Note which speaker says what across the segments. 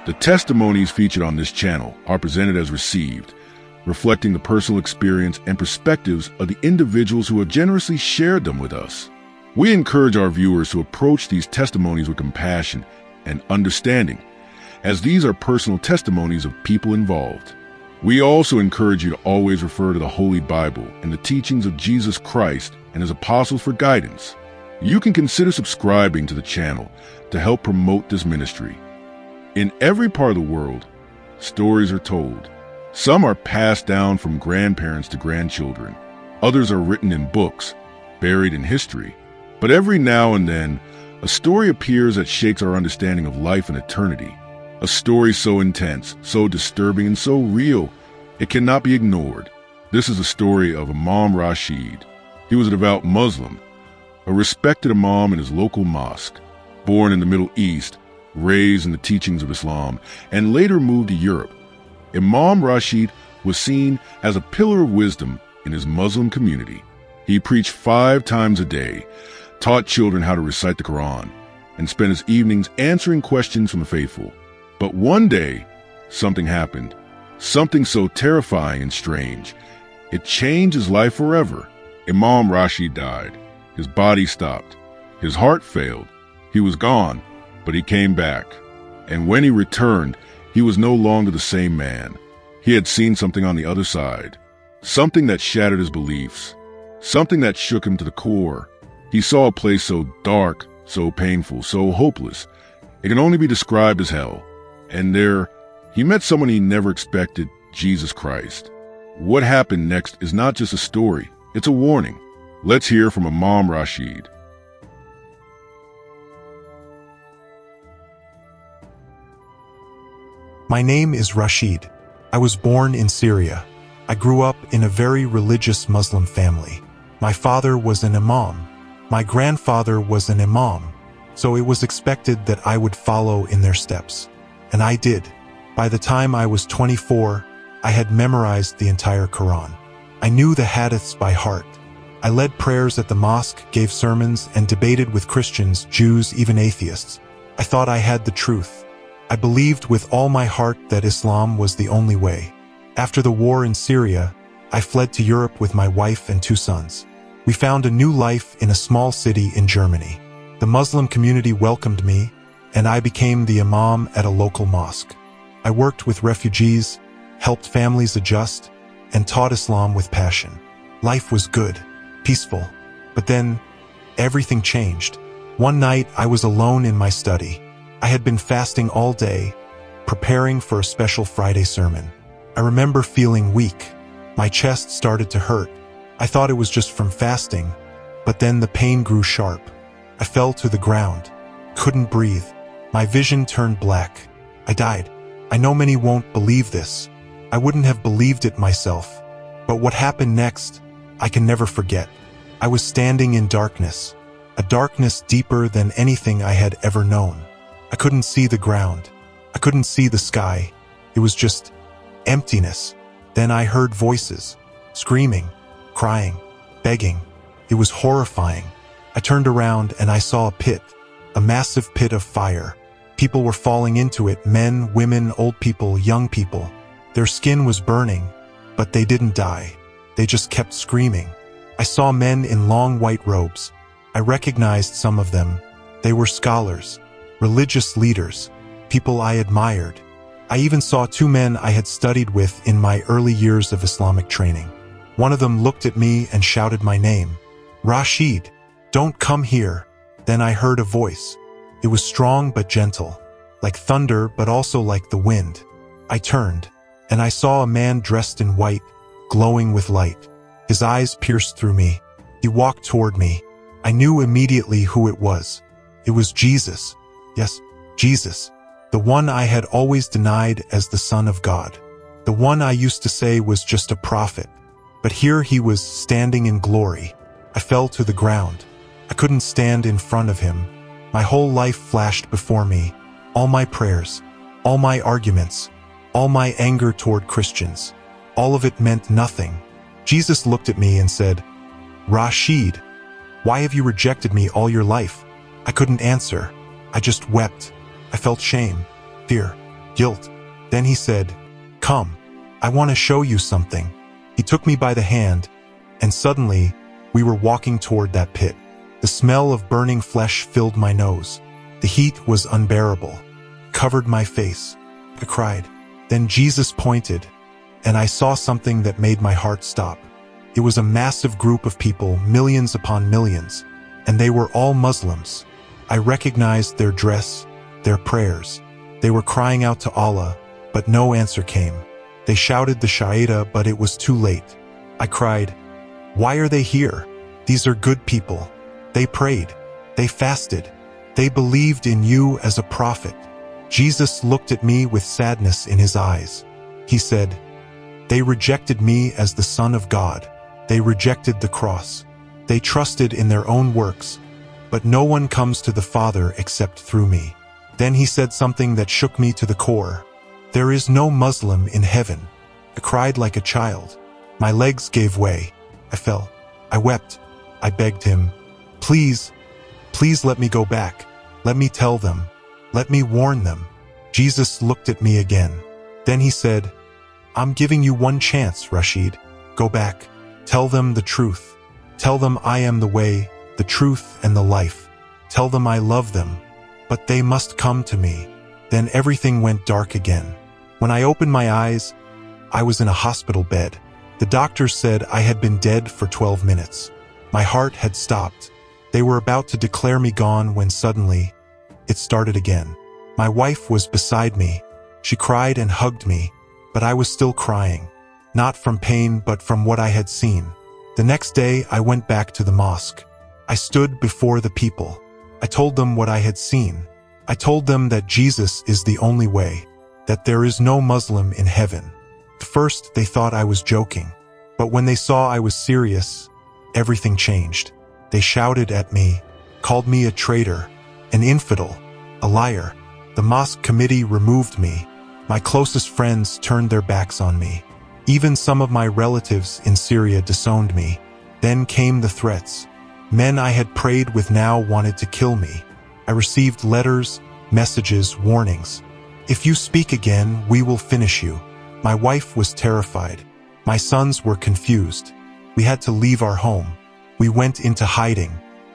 Speaker 1: The testimonies featured on this channel are presented as received, reflecting the personal experience and perspectives of the individuals who have generously shared them with us. We encourage our viewers to approach these testimonies with compassion and understanding, as these are personal testimonies of people involved. We also encourage you to always refer to the Holy Bible and the teachings of Jesus Christ and his apostles for guidance. You can consider subscribing to the channel to help promote this ministry. In every part of the world, stories are told. Some are passed down from grandparents to grandchildren. Others are written in books, buried in history. But every now and then, a story appears that shakes our understanding of life and eternity. A story so intense, so disturbing, and so real, it cannot be ignored. This is the story of Imam Rashid. He was a devout Muslim, a respected imam in his local mosque. Born in the Middle East, raised in the teachings of Islam, and later moved to Europe, Imam Rashid was seen as a pillar of wisdom in his Muslim community. He preached 5 times a day, taught children how to recite the Quran, and spent his evenings answering questions from the faithful. But one day, something happened, something so terrifying and strange. It changed his life forever. Imam Rashid died. His body stopped. His heart failed. He was gone, but he came back. And when he returned, he was no longer the same man. He had seen something on the other side, something that shattered his beliefs, something that shook him to the core. He saw a place so dark, so painful, so hopeless, it can only be described as hell. And there, he met someone he never expected, Jesus Christ. What happened next is not just a story, it's a warning. Let's hear from Imam Rashid.
Speaker 2: My name is Rashid. I was born in Syria. I grew up in a very religious Muslim family. My father was an imam. My grandfather was an imam, so it was expected that I would follow in their steps. And I did. By the time I was 24, I had memorized the entire Quran. I knew the hadiths by heart. I led prayers at the mosque, gave sermons, and debated with Christians, Jews, even atheists. I thought I had the truth. I believed with all my heart that Islam was the only way. After the war in Syria, I fled to Europe with my wife and 2 sons. We found a new life in a small city in Germany. The Muslim community welcomed me, and I became the imam at a local mosque. I worked with refugees, helped families adjust, and taught Islam with passion. Life was good, peaceful, but then everything changed. One night I was alone in my study. I had been fasting all day, preparing for a special Friday sermon. I remember feeling weak. My chest started to hurt. I thought it was just from fasting, but then the pain grew sharp. I fell to the ground, couldn't breathe. My vision turned black. I died. I know many won't believe this. I wouldn't have believed it myself. But what happened next, I can never forget. I was standing in darkness, a darkness deeper than anything I had ever known. I couldn't see the ground. I couldn't see the sky. It was just emptiness. Then I heard voices, screaming, crying, begging. It was horrifying. I turned around and I saw a pit, a massive pit of fire. People were falling into it, men, women, old people, young people. Their skin was burning, but they didn't die. They just kept screaming. I saw men in long white robes. I recognized some of them. They were scholars, religious leaders, people I admired. I even saw 2 men I had studied with in my early years of Islamic training. One of them looked at me and shouted my name. Rashid, don't come here. Then I heard a voice. It was strong but gentle, like thunder but also like the wind. I turned, and I saw a man dressed in white, glowing with light. His eyes pierced through me. He walked toward me. I knew immediately who it was. It was Jesus. Yes, Jesus. The one I had always denied as the Son of God. The one I used to say was just a prophet. But here he was standing in glory. I fell to the ground. I couldn't stand in front of him. My whole life flashed before me. All my prayers, all my arguments, all my anger toward Christians. All of it meant nothing. Jesus looked at me and said, Rashid, why have you rejected me all your life? I couldn't answer. I just wept. I felt shame, fear. guilt. Then he said, "Come, I want to show you something." He took me by the hand, and suddenly, we were walking toward that pit. The smell of burning flesh filled my nose. The heat was unbearable, covered my face. I cried. Then Jesus pointed, and I saw something that made my heart stop. It was a massive group of people, millions upon millions, and they were all Muslims. I recognized their dress, their prayers. They were crying out to Allah, but no answer came. They shouted the Shahada, but it was too late. I cried, "Why are they here? These are good people. They prayed. They fasted. They believed in you as a prophet." Jesus looked at me with sadness in his eyes. He said, "They rejected me as the Son of God. They rejected the cross. They trusted in their own works. But no one comes to the Father except through me." Then he said something that shook me to the core. "There is no Muslim in heaven." I cried like a child. My legs gave way. I fell. I wept. I begged him, "Please, please let me go back. Let me tell them. Let me warn them." Jesus looked at me again. Then he said, "I'm giving you one chance, Rashid. Go back. Tell them the truth. Tell them I am the way, the truth, and the life. Tell them I love them. But they must come to me." Then everything went dark again. When I opened my eyes, I was in a hospital bed. The doctors said I had been dead for 12 minutes. My heart had stopped. They were about to declare me gone when suddenly, it started again. My wife was beside me. She cried and hugged me, but I was still crying. Not from pain, but from what I had seen. The next day, I went back to the mosque. I stood before the people. I told them what I had seen. I told them that Jesus is the only way, that there is no Muslim in heaven. At first, they thought I was joking, but when they saw I was serious, everything changed. They shouted at me, called me a traitor, an infidel, a liar. The mosque committee removed me. My closest friends turned their backs on me. Even some of my relatives in Syria disowned me. Then came the threats. Men I had prayed with now wanted to kill me. I received letters, messages, warnings. "If you speak again, we will finish you." My wife was terrified. My sons were confused. We had to leave our home. We went into hiding,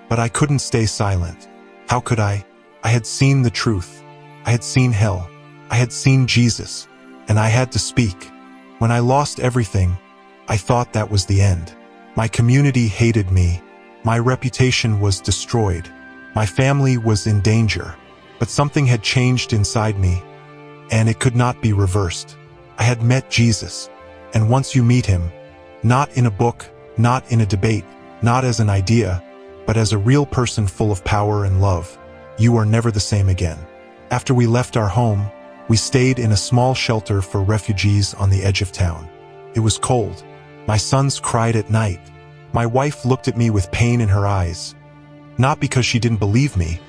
Speaker 2: but I couldn't stay silent. How could I? I had seen the truth. I had seen hell. I had seen Jesus, and I had to speak. When I lost everything, I thought that was the end. My community hated me. My reputation was destroyed. My family was in danger. But something had changed inside me, and it could not be reversed. I had met Jesus, and once you meet him, not in a book, not in a debate, not as an idea, but as a real person full of power and love, you are never the same again. After we left our home, we stayed in a small shelter for refugees on the edge of town. It was cold. My sons cried at night. My wife looked at me with pain in her eyes, not because she didn't believe me,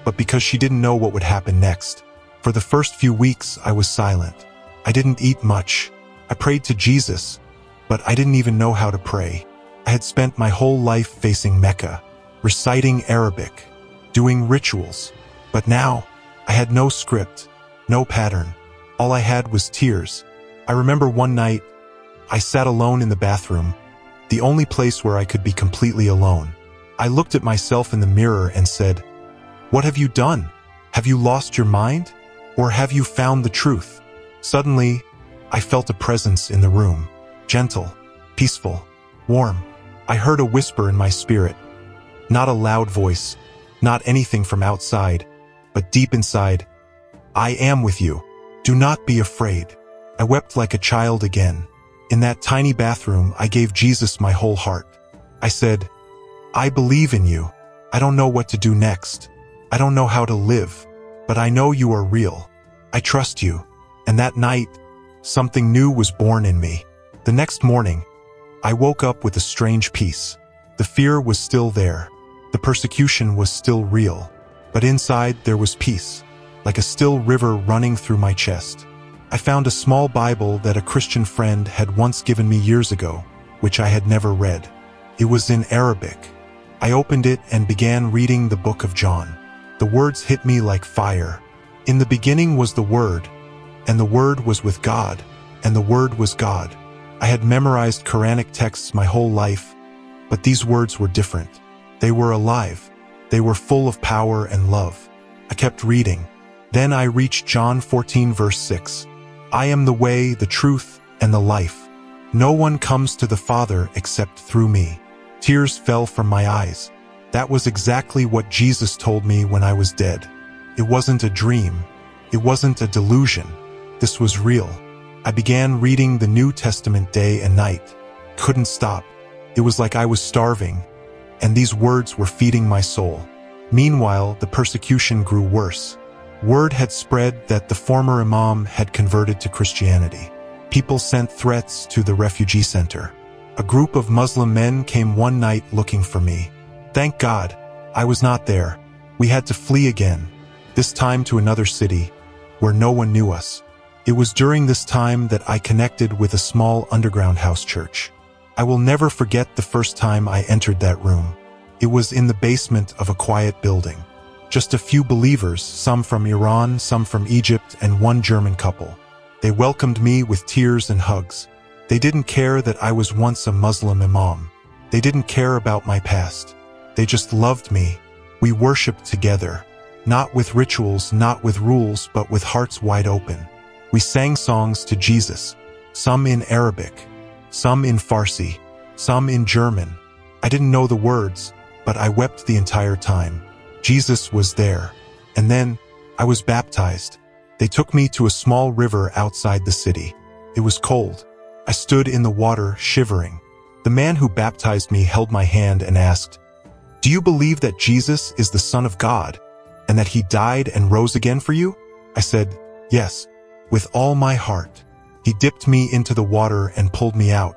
Speaker 2: but because she didn't know what would happen next. For the first few weeks, I was silent. I didn't eat much. I prayed to Jesus, but I didn't even know how to pray. I had spent my whole life facing Mecca, reciting Arabic, doing rituals. But now, I had no script, no pattern. All I had was tears. I remember one night, I sat alone in the bathroom, the only place where I could be completely alone. I looked at myself in the mirror and said, "What have you done? Have you lost your mind? Or have you found the truth?" Suddenly, I felt a presence in the room, gentle, peaceful, warm. I heard a whisper in my spirit, not a loud voice, not anything from outside, but deep inside, "I am with you. Do not be afraid." I wept like a child again. In that tiny bathroom, I gave Jesus my whole heart. I said, "I believe in you. I don't know what to do next. I don't know how to live, but I know you are real. I trust you." And that night, something new was born in me. The next morning, I woke up with a strange peace. The fear was still there. The persecution was still real. But inside there was peace, like a still river running through my chest. I found a small Bible that a Christian friend had once given me years ago, which I had never read. It was in Arabic. I opened it and began reading the book of John. The words hit me like fire. In the beginning was the Word, and the Word was with God, and the Word was God. I had memorized Quranic texts my whole life, but these words were different. They were alive. They were full of power and love. I kept reading. Then I reached John 14 verse 6. I am the way, the truth, and the life. No one comes to the Father except through me. Tears fell from my eyes. That was exactly what Jesus told me when I was dead. It wasn't a dream. It wasn't a delusion. This was real. I began reading the New Testament day and night. Couldn't stop. It was like I was starving, and these words were feeding my soul. Meanwhile, the persecution grew worse. Word had spread that the former Imam had converted to Christianity. People sent threats to the refugee center. A group of Muslim men came one night looking for me. Thank God, I was not there. We had to flee again, this time to another city, where no one knew us. It was during this time that I connected with a small underground house church. I will never forget the first time I entered that room. It was in the basement of a quiet building. Just a few believers, some from Iran, some from Egypt, and one German couple. They welcomed me with tears and hugs. They didn't care that I was once a Muslim imam. They didn't care about my past. They just loved me. We worshipped together. Not with rituals, not with rules, but with hearts wide open. We sang songs to Jesus, some in Arabic, some in Farsi, some in German. I didn't know the words, but I wept the entire time. Jesus was there. And then, I was baptized. They took me to a small river outside the city. It was cold. I stood in the water, shivering. The man who baptized me held my hand and asked, "Do you believe that Jesus is the Son of God, and that he died and rose again for you?" I said, "Yes, with all my heart." He dipped me into the water and pulled me out.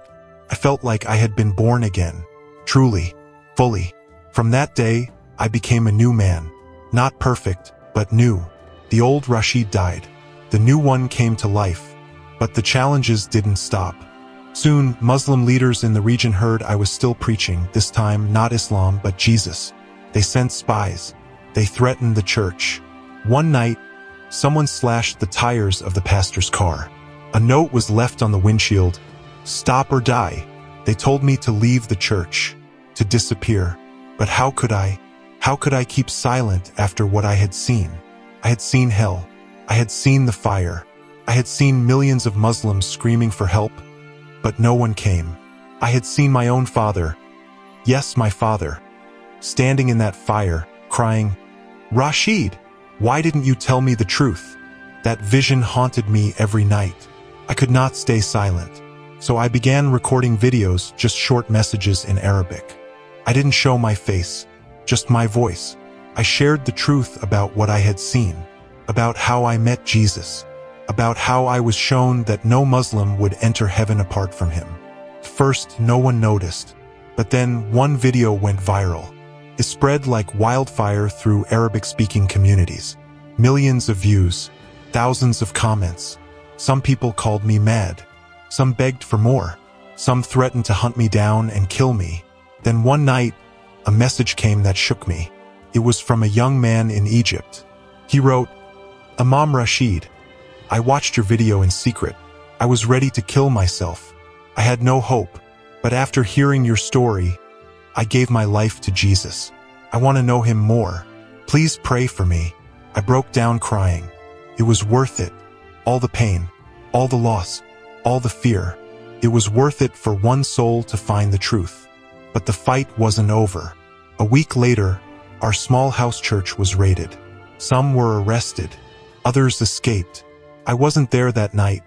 Speaker 2: I felt like I had been born again, truly, fully. From that day, I became a new man. Not perfect, but new. The old Rashid died. The new one came to life. But the challenges didn't stop. Soon, Muslim leaders in the region heard I was still preaching, this time not Islam but Jesus. They sent spies. They threatened the church. One night, someone slashed the tires of the pastor's car. A note was left on the windshield, "Stop or die." They told me to leave the church, to disappear. But how could I? How could I keep silent after what I had seen? I had seen hell. I had seen the fire. I had seen millions of Muslims screaming for help, but no one came. I had seen my own father, yes, my father, standing in that fire, crying, "Rashid, why didn't you tell me the truth?" That vision haunted me every night. I could not stay silent. So I began recording videos, just short messages in Arabic. I didn't show my face, just my voice. I shared the truth about what I had seen, about how I met Jesus, about how I was shown that no Muslim would enter heaven apart from him. First, no one noticed, but then one video went viral. It spread like wildfire through Arabic-speaking communities. Millions of views, thousands of comments. Some people called me mad. Some begged for more. Some threatened to hunt me down and kill me. Then one night, a message came that shook me. It was from a young man in Egypt. He wrote, "Imam Rashid, I watched your video in secret. I was ready to kill myself. I had no hope, but after hearing your story, I gave my life to Jesus. I want to know him more. Please pray for me." I broke down crying. It was worth it. All the pain, all the loss, all the fear. It was worth it for one soul to find the truth. But the fight wasn't over. A week later, our small house church was raided. Some were arrested. Others escaped. I wasn't there that night.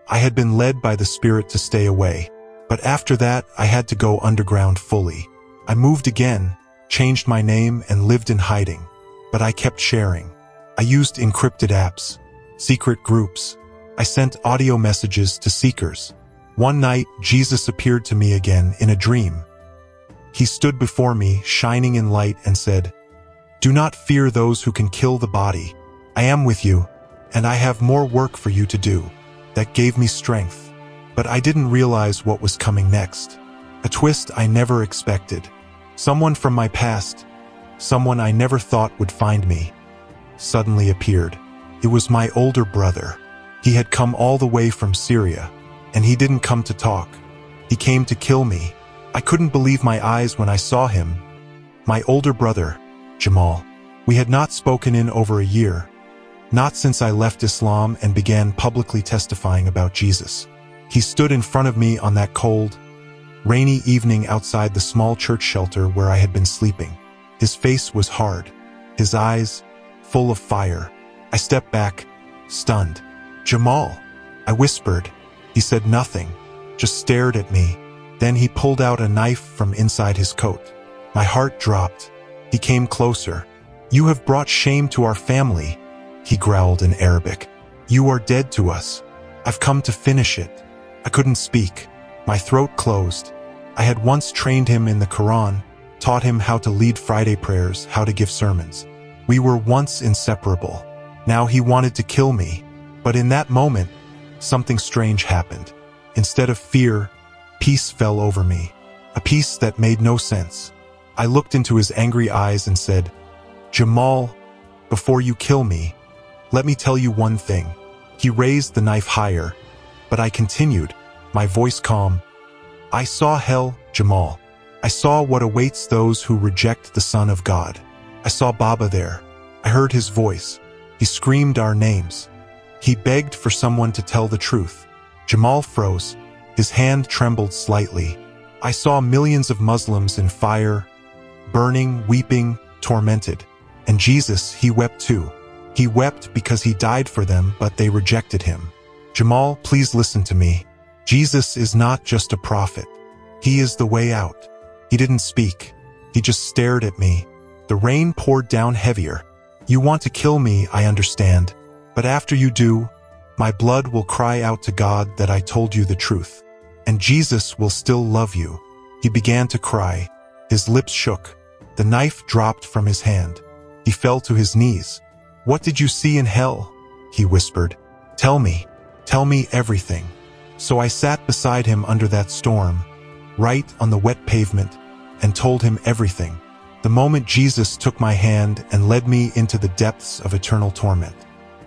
Speaker 2: I had been led by the Spirit to stay away. But after that, I had to go underground fully. I moved again, changed my name, and lived in hiding. But I kept sharing. I used encrypted apps, secret groups. I sent audio messages to seekers. One night, Jesus appeared to me again in a dream. He stood before me, shining in light, and said, "Do not fear those who can kill the body. I am with you, and I have more work for you to do." That gave me strength. But I didn't realize what was coming next. A twist I never expected. Someone from my past, someone I never thought would find me, suddenly appeared. It was my older brother. He had come all the way from Syria, and he didn't come to talk. He came to kill me. I couldn't believe my eyes when I saw him. My older brother, Jamal. We had not spoken in over a year, not since I left Islam and began publicly testifying about Jesus. He stood in front of me on that cold, rainy evening outside the small church shelter where I had been sleeping. His face was hard, his eyes full of fire. I stepped back, stunned. "Jamal," I whispered. He said nothing, just stared at me. Then he pulled out a knife from inside his coat. My heart dropped. He came closer. "You have brought shame to our family," he growled in Arabic. "You are dead to us. I've come to finish it." I couldn't speak. My throat closed. I had once trained him in the Quran, taught him how to lead Friday prayers, how to give sermons. We were once inseparable. Now he wanted to kill me. But in that moment, something strange happened. Instead of fear, peace fell over me. A peace that made no sense. I looked into his angry eyes and said, "Jamal, before you kill me, let me tell you one thing." He raised the knife higher, but I continued, my voice calm. "I saw hell, Jamal. I saw what awaits those who reject the Son of God. I saw Baba there. I heard his voice. He screamed our names. He begged for someone to tell the truth." Jamal froze. His hand trembled slightly. "I saw millions of Muslims in fire, burning, weeping, tormented. And Jesus, he wept too. He wept because he died for them, but they rejected him. Jamal, please listen to me. Jesus is not just a prophet. He is the way out." He didn't speak. He just stared at me. The rain poured down heavier. "You want to kill me, I understand. But after you do, my blood will cry out to God that I told you the truth. And Jesus will still love you." He began to cry. His lips shook. The knife dropped from his hand. He fell to his knees. "What did you see in hell?" he whispered. Tell me everything." So I sat beside him under that storm, right on the wet pavement, and told him everything. The moment Jesus took my hand and led me into the depths of eternal torment.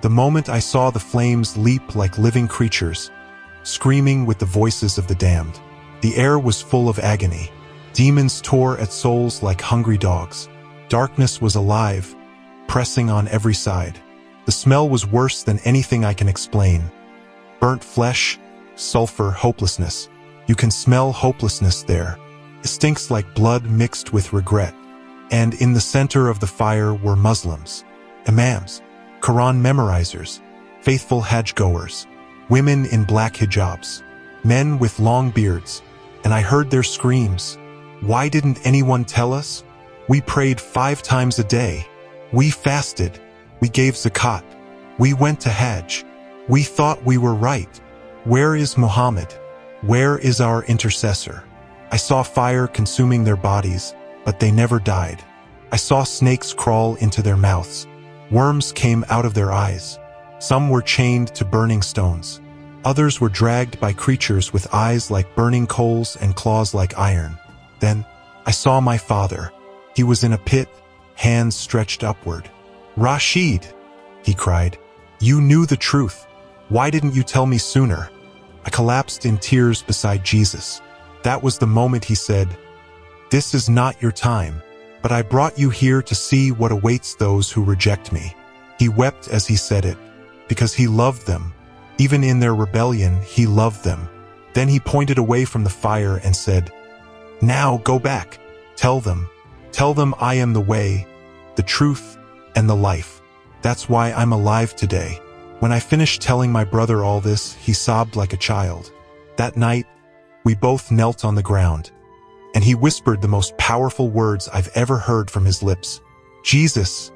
Speaker 2: The moment I saw the flames leap like living creatures, screaming with the voices of the damned. The air was full of agony. Demons tore at souls like hungry dogs. Darkness was alive, pressing on every side. The smell was worse than anything I can explain. Burnt flesh, sulfur, hopelessness. You can smell hopelessness there. It stinks like blood mixed with regret. And in the center of the fire were Muslims, imams, Quran memorizers, faithful Hajj-goers, women in black hijabs, men with long beards, and I heard their screams. Why didn't anyone tell us? We prayed 5 times a day. We fasted. We gave zakat. We went to Hajj. We thought we were right. Where is Muhammad? Where is our intercessor? I saw fire consuming their bodies, but they never died. I saw snakes crawl into their mouths. Worms came out of their eyes. Some were chained to burning stones. Others were dragged by creatures with eyes like burning coals and claws like iron. Then, I saw my father. He was in a pit, hands stretched upward. "Rashid," he cried, "you knew the truth. Why didn't you tell me sooner?" I collapsed in tears beside Jesus. That was the moment he said, "This is not your time, but I brought you here to see what awaits those who reject me." He wept as he said it, because he loved them. Even in their rebellion, he loved them. Then he pointed away from the fire and said, "Now go back. Tell them I am the way, the truth, and the life. That's why I'm alive today." When I finished telling my brother all this, he sobbed like a child. That night, we both knelt on the ground, and he whispered the most powerful words I've ever heard from his lips. "Jesus,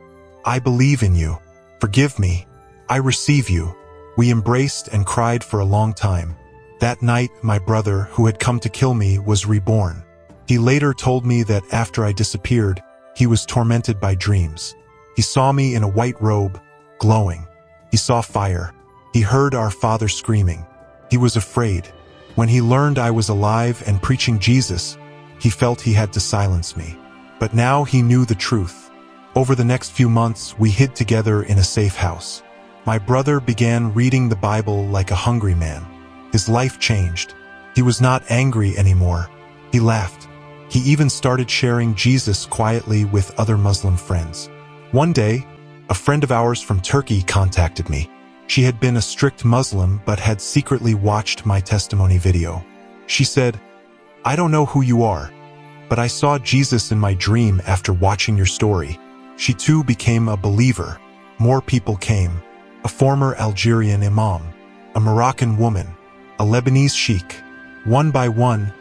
Speaker 2: I believe in you. Forgive me. I receive you." We embraced and cried for a long time. That night, my brother, who had come to kill me, was reborn. He later told me that after I disappeared, he was tormented by dreams. He saw me in a white robe, glowing. He saw fire. He heard our Father screaming. He was afraid. When he learned I was alive and preaching Jesus, he felt he had to silence me. But now he knew the truth. Over the next few months, we hid together in a safe house. My brother began reading the Bible like a hungry man. His life changed. He was not angry anymore. He laughed. He even started sharing Jesus quietly with other Muslim friends. One day, a friend of ours from Turkey contacted me. She had been a strict Muslim but had secretly watched my testimony video. She said, "I don't know who you are, but I saw Jesus in my dream after watching your story." She too became a believer. More people came. A former Algerian imam, a Moroccan woman, a Lebanese sheikh. One by one,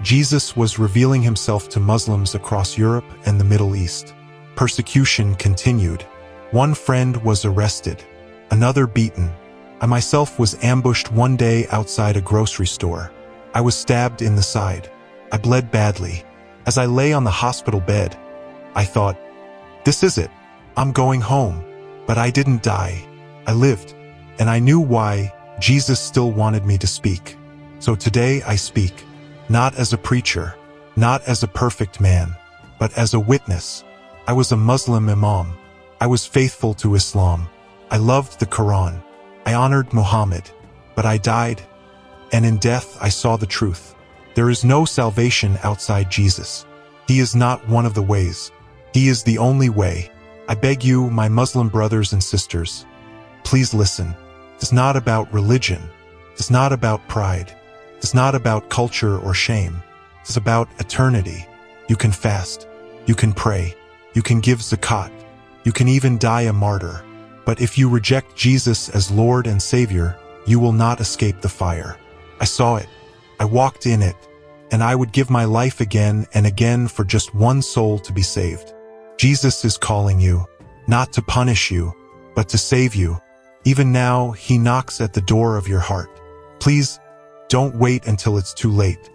Speaker 2: Jesus was revealing himself to Muslims across Europe and the Middle East. Persecution continued. One friend was arrested, another beaten. I myself was ambushed one day outside a grocery store. I was stabbed in the side. I bled badly. As I lay on the hospital bed, I thought, "This is it. I'm going home." But I didn't die. I lived, and I knew why. Jesus still wanted me to speak. So today I speak, not as a preacher, not as a perfect man, but as a witness. I was a Muslim imam. I was faithful to Islam. I loved the Quran. I honored Muhammad, but I died, and in death I saw the truth. There is no salvation outside Jesus. He is not one of the ways. He is the only way. I beg you, my Muslim brothers and sisters, please listen. It's not about religion. It's not about pride. It's not about culture or shame. It's about eternity. You can fast. You can pray. You can give zakat. You can even die a martyr. But if you reject Jesus as Lord and Savior, you will not escape the fire. I saw it. I walked in it. And I would give my life again and again for just one soul to be saved. Jesus is calling you, not to punish you, but to save you. Even now, he knocks at the door of your heart. Please, don't wait until it's too late.